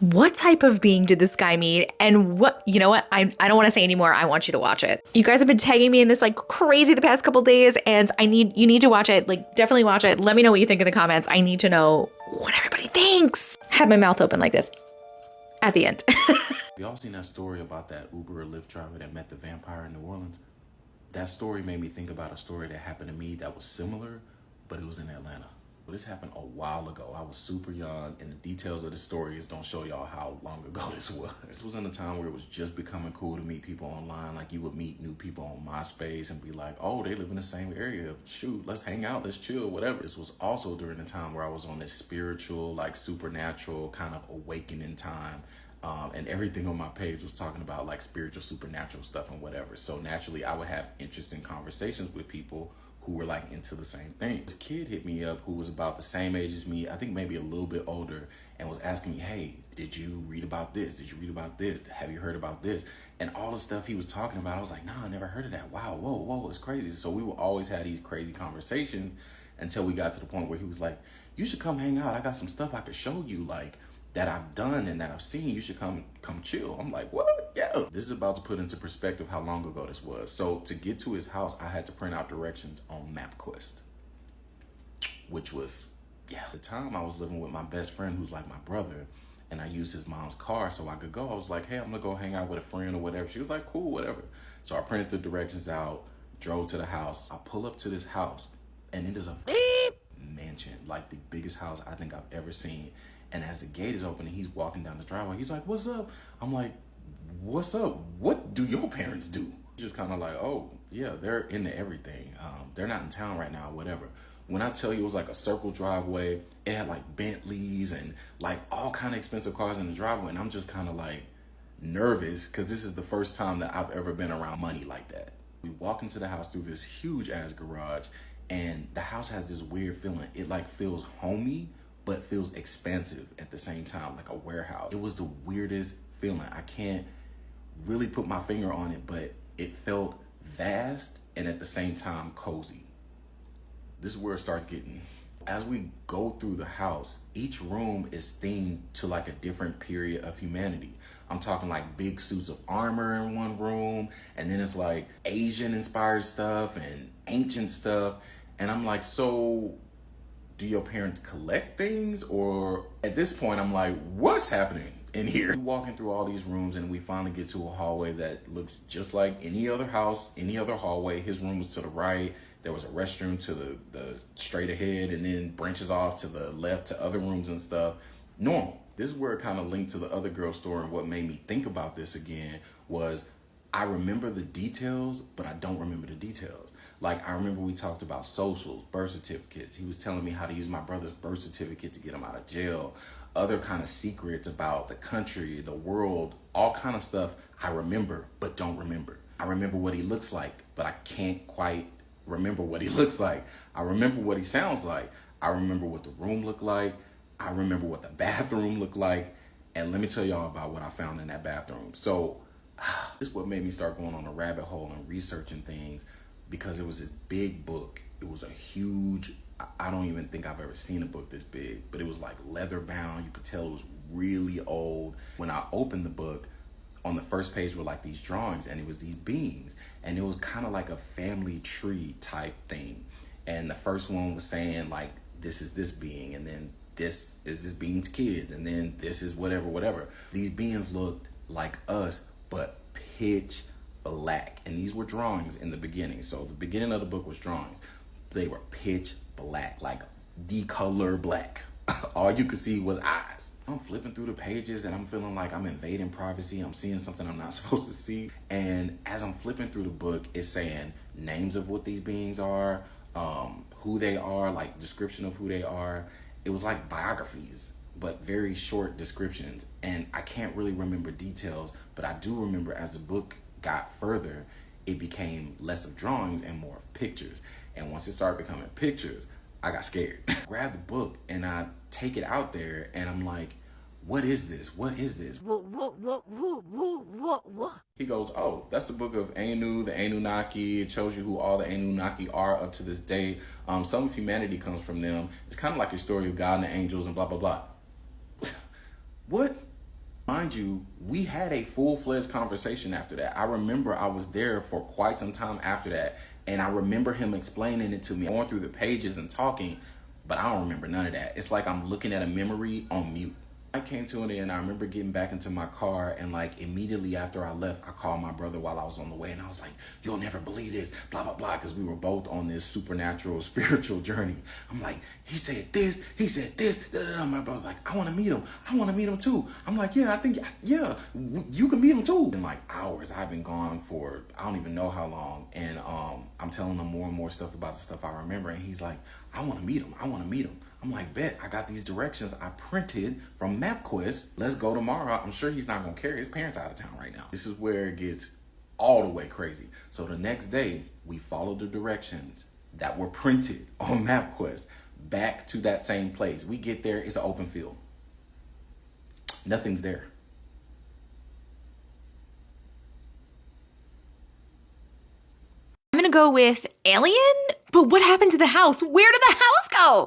What type of being did this guy meet? And what, you know what? I don't want to say anymore. I want you to watch it. You guys have been tagging me in this like crazy the past couple days, and you need to watch it. Like, definitely watch it. Let me know what you think in the comments. I need to know what everybody thinks. Had my mouth open like this at the end. We all seen that story about that Uber or Lyft driver that met the vampire in New Orleans. That story made me think about a story that happened to me that was similar, but it was in Atlanta. This happened a while ago. I was super young, and the details of the stories don't show y'all how long ago this was. This was in a time where it was just becoming cool to meet people online. Like, you would meet new people on MySpace and be like, oh, they live in the same area. Shoot, let's hang out, let's chill, whatever. This was also during the time where I was on this spiritual, like supernatural kind of awakening time. And everything on my page was talking about like spiritual, supernatural stuff and whatever. So naturally, I would have interesting conversations with people who were like into the same thing. This kid hit me up who was about the same age as me, I think maybe a little bit older, and was asking me, hey, did you read about this? Did you read about this? Have you heard about this? And all the stuff he was talking about, I was like, nah, I never heard of that. Wow, whoa, it's crazy. So we would always have these crazy conversations until we got to the point where he was like, you should come hang out. I got some stuff I could show you, like, that I've done and that I've seen. You should come chill. I'm like, what? Yeah. This is about to put into perspective how long ago this was. So to get to his house, I had to print out directions on MapQuest, which was, yeah. At the time I was living with my best friend who's like my brother, and I used his mom's car so I could go. I was like, hey, I'm gonna go hang out with a friend or whatever. She was like, cool, whatever. So I printed the directions out, drove to the house. I pull up to this house, and it is a mansion, like the biggest house I think I've ever seen. And as the gate is open and he's walking down the driveway, he's like, what's up? I'm like, what's up? What do your parents do? Just kind of like, oh, yeah, they're into everything. They're not in town right now, whatever. When I tell you it was like a circle driveway, it had like Bentleys and like all kind of expensive cars in the driveway. And I'm just kind of like nervous because this is the first time that I've ever been around money like that. We walk into the house through this huge ass garage, and the house has this weird feeling. It like feels homey, but feels expansive at the same time, like a warehouse. It was the weirdest feeling. I can't really put my finger on it, but it felt vast and at the same time cozy. This is where it starts getting. As we go through the house, each room is themed to like a different period of humanity. I'm talking like big suits of armor in one room, and then it's like Asian inspired stuff and ancient stuff. And I'm like, so do your parents collect things? Or at this point, I'm like, what's happening in here? We're walking through all these rooms, and we finally get to a hallway that looks just like any other house, any other hallway. His room was to the right. There was a restroom to the straight ahead, and then branches off to the left to other rooms and stuff. Normal. This is where it kind of linked to the other girl story, and what made me think about this again was I remember the details, but I don't remember the details. Like, I remember we talked about socials, birth certificates. He was telling me how to use my brother's birth certificate to get him out of jail. Other kind of secrets about the country, the world, all kind of stuff I remember, but don't remember. I remember what he looks like, but I can't quite remember what he looks like. I remember what he sounds like. I remember what the room looked like. I remember what the bathroom looked like. And let me tell y'all about what I found in that bathroom. So this is what made me start going on a rabbit hole and researching things, because it was this big book. It was a huge, I don't even think I've ever seen a book this big, but it was like leather bound. You could tell it was really old. When I opened the book, on the first page were like these drawings, and it was these beings, and it was kind of like a family tree type thing. And the first one was saying like, this is this being, and then this is this being's kids, and then this is whatever. These beings looked like us, but pitch black. And these were drawings in the beginning. So the beginning of the book was drawings. They were pitch black, like the color black. All you could see was eyes. I'm flipping through the pages, and I'm feeling like I'm invading privacy. I'm seeing something I'm not supposed to see. And as I'm flipping through the book, it's saying names of what these beings are, who they are, like description of who they are. It was like biographies, but very short descriptions. And I can't really remember details, but I do remember as the book got further, it became less of drawings and more of pictures. And once it started becoming pictures, I got scared. I grabbed the book and I take it out there, and I'm like, what is this? What is this? He goes, oh, that's the book of Anu, the Anunnaki. It shows you who all the Anunnaki are up to this day. Some of humanity comes from them. It's kind of like a story of God and the angels and blah, blah, blah. What? Mind you, we had a full-fledged conversation after that. I remember I was there for quite some time after that, and I remember him explaining it to me, going through the pages and talking, but I don't remember none of that. It's like I'm looking at a memory on mute. I came to it and I remember getting back into my car, and like immediately after I left, I called my brother while I was on the way, and I was like, you'll never believe this, blah, blah, blah, because we were both on this supernatural spiritual journey. I'm like, he said this, da, da, da. My brother's like, I want to meet him. I want to meet him too. I'm like, yeah, I think, yeah, you can meet him too. In like hours, I've been gone for, I don't even know how long. And I'm telling him more and more stuff about the stuff I remember. And he's like, I want to meet him. I want to meet him. I'm like, bet, I got these directions I printed from MapQuest. Let's go tomorrow. I'm sure he's not going to carry his parents out of town right now. This is where it gets all the way crazy. So the next day, we followed the directions that were printed on MapQuest back to that same place. We get there, it's an open field. Nothing's there. I'm gonna go with alien, but what happened to the house? Where did the house go?